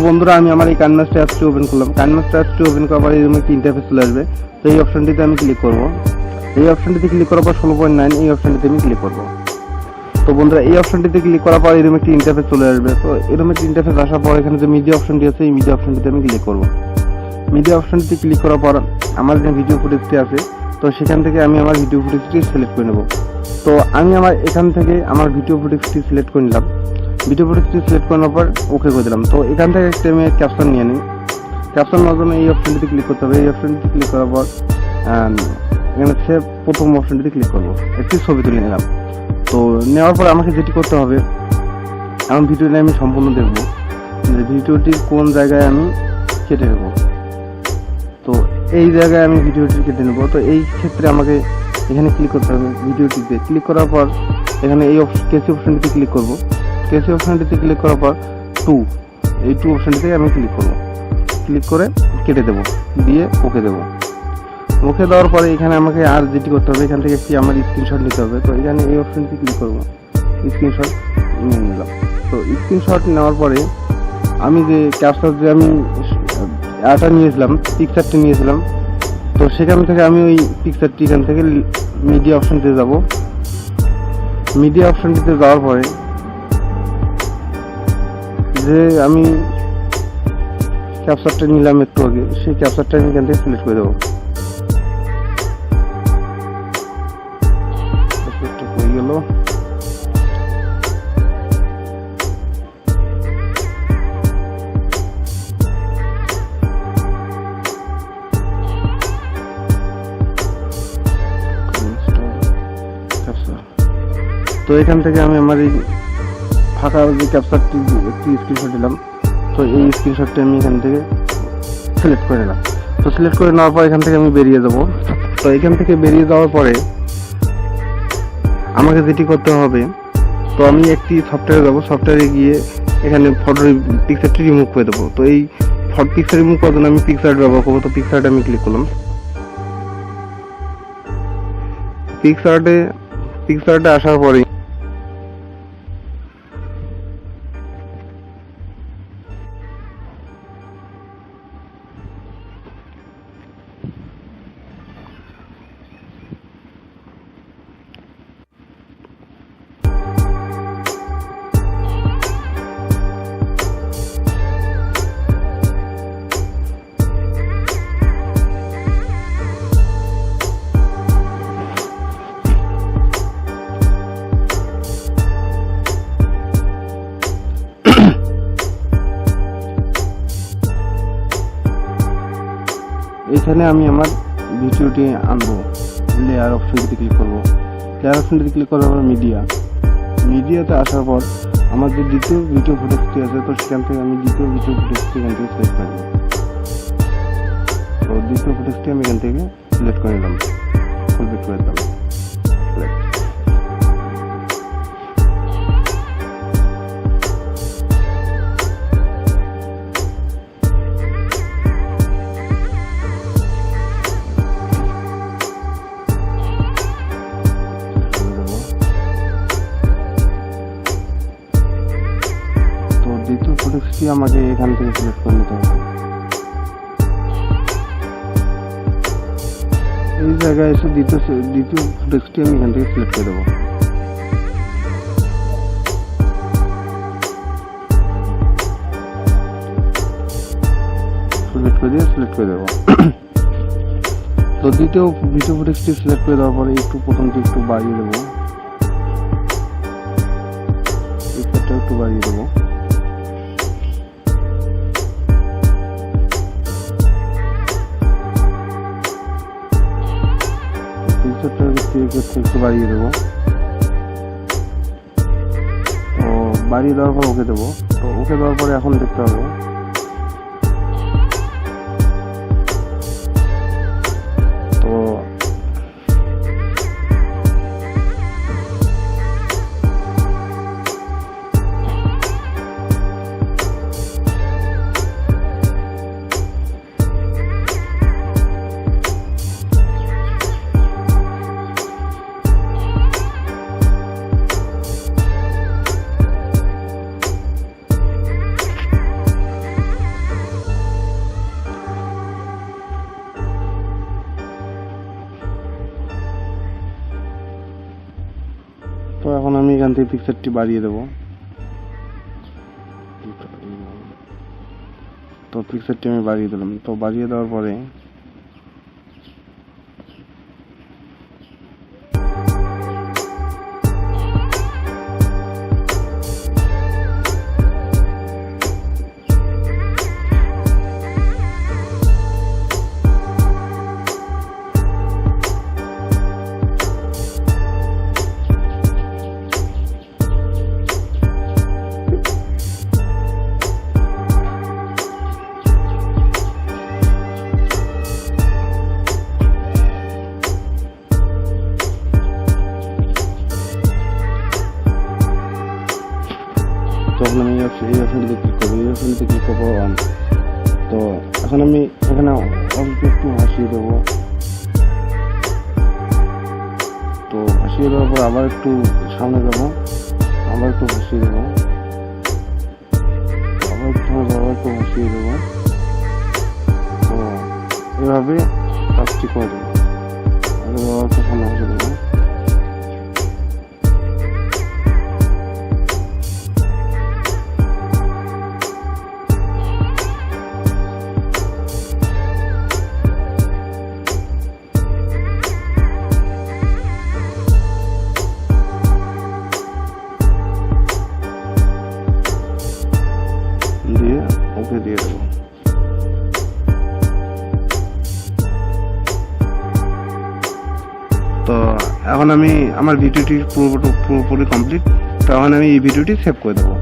বন্ধুরা আমি আমার এই kinemaster অ্যাপসটি ওপেন করলাম। kinemaster অ্যাপসটি ওপেন করার পরে এরকম একটি ইন্টারফেস চলে আসবে। তো এই অপশনটিতে আমি ক্লিক করব। এই অপশনটিতে ক্লিক করার পর 16.9 এই অপশনটিতে আমি ক্লিক করব। তো বন্ধুরা এই অপশনটিতে ক্লিক করার পর এরকম একটি ইন্টারফেস চলে আসবে। তো এরকম একটি ইন্টারফেস আসার পর এখানে যে মিডিয়া অপশনটি আছে এই মিডিয়া অপশনটিতে আমি ক্লিক করব। মিডিয়া অপশনটিতে ক্লিক করার পর আমার যে ভিডিও ফুটেজটি আছে তো সেখান থেকে আমি আমার ভিডিও ফুটেজটি সিলেক্ট করে নেব। তো আমি আমার এখান থেকে আমার ভিডিও ফুটেজটি সিলেক্ট করে নিলাম। ভিডিও ফুটেজটি সিলেক্ট করার পর ওকে করে দিলাম। তো এখান থেকে একটা আমি ক্যাপশন নিয়ে নিই। ক্যাপশন নেওয়ার জন্য এই অপশনটিতে ক্লিক করতে হবে। এই অপশনটিতে ক্লিক করার পর এখানে হচ্ছে প্রথম অপশনটিতে ক্লিক করব। একটি ছবি তুলে নিলাম। তো নেওয়ার পর আমাকে যেটি করতে হবে, আমার ভিডিওটি আমি সম্পূর্ণ দেখব যে ভিডিওটি কোন জায়গায় আমি কেটে নেব। তো এই জায়গায় আমি ভিডিওটি কেটে নেব। তো এই ক্ষেত্রে আমাকে এখানে ক্লিক করতে হবে। ভিডিওটিতে ক্লিক করার পর এখানে এই কেসি অপশনটিতে ক্লিক করব। কেসি অপশনটিতে ক্লিক করার পর এই টু অপশনটিতে আমি ক্লিক করব। ক্লিক করে কেটে দেব, দিয়ে ওকে দেব। ওকে দেওয়ার পরে এখানে আমাকে আর যেটি করতে হবে, এখান থেকে একটি আমার স্ক্রিনশট নিতে হবে। তো এখানে এই অপশনটিতে ক্লিক করব, স্ক্রিনশট নিয়ে নিলাম। তো স্ক্রিনশট নেওয়ার পরে আমি যে ক্যাপচার যে আমি নিয়েছিলাম, পিকচারটি নিয়েছিলাম, তো সেখান থেকে আমি ওই পিকচারটি এখান থেকে মিডিয়া অপশনটিতে যাব। মিডিয়া অপশনটিতে যাওয়ার পরে যে আমি ক্যাপচারটা নিলাম একটু আগে, সেই ক্যাপচারটা আমি এখান থেকে সিলেক্ট করে দেবো। হয়ে গেল। তো এখান থেকে আমি আমার এই ফাঁকা যে ক্যাপচারটি একটি স্ক্রিনশট দিলাম। তো এই স্ক্রিনশটটি আমি এখান থেকে সিলেক্ট করে নিলাম। তো সিলেক্ট করে নেওয়ার পর এখান থেকে আমি বেরিয়ে যাব। তো এখান থেকে বেরিয়ে যাওয়ার পরে আমাকে যেটি করতে হবে, তো আমি একটি সফটওয়্যারে যাব। সফটওয়্যারে গিয়ে এখানে ফটোর পিকচারটি রিমুভ করে দেবো। তো এই পিকচার রিমুভ করার জন্য আমি পিকচার ব্যবহার করবো। তো পিকচারটা আমি ক্লিক করলাম। পিকচারটা আসার পরে এখানে আমি আমার ভিডিওটি আনবো। লেয়ার অপশনটিতে ক্লিক করব। লেয়ার অপশনটিতে ক্লিক করার পর মিডিয়াতে আসার পর আমার যে দ্বিতীয় ভিডিও ফুটেজটি আছে, তো সেখান থেকে আমি দ্বিতীয় ভিডিও ফুটেজটি এখান থেকে সিলেক্ট করে নেব। তো দ্বিতীয় ফুটেজটি আমি এখান থেকে সিলেক্ট করে নিলাম, সিলেক্ট করে দিলাম। দ্বিতীয় ফুটেজটি আমাকে এখান থেকে সিলেক্ট করে নিতে হবে। এই জায়গায় এসে দ্বিতীয় ফুটেজটি আমি এখান থেকে সিলেক্ট করে দেবো। সিলেক্ট করে দেবো। তো দ্বিতীয় ভিডিও ফুটেজটি সিলেক্ট করে দেওয়ার পরে প্রথমটি একটু বাড়িয়ে দেবো, একটু বাড়িয়ে দেবো। একটু বাড়িয়ে দেবো। তো বাড়িয়ে দেওয়ার পর ওকে দেবো। তো ওকে দেওয়ার পরে এখন দেখতে হবে তো এখান থেকে পিকচারটি বাড়িয়ে দেব। তো পিকচারটি আমি বাড়িয়ে দিলাম। তো বাড়িয়ে দেওয়ার পরে তখন আমি এই অপশনটিতে ক্লিক করবো। এই অপশনটিতে ক্লিক করবো অন। তো এখন আমি এখানে অল্প একটু ভাসিয়ে দেবো। তো ভাসিয়ে দেওয়ার পর আবার একটু সামনে যাবো, আবার একটু ভাসিয়ে দেবো, আবার একটু ভাসিয়ে দেবো। তো এভাবে কাজটি করে দেবো। একটু সামনে ভাসিয়ে দেবো। দিয়ে ওকে দিয়ে দেবো। তো এখন আমি আমার ভিডিওটি পুরোপুরি কমপ্লিট। তো এখন আমি এই ভিডিওটি সেভ করে দেবো।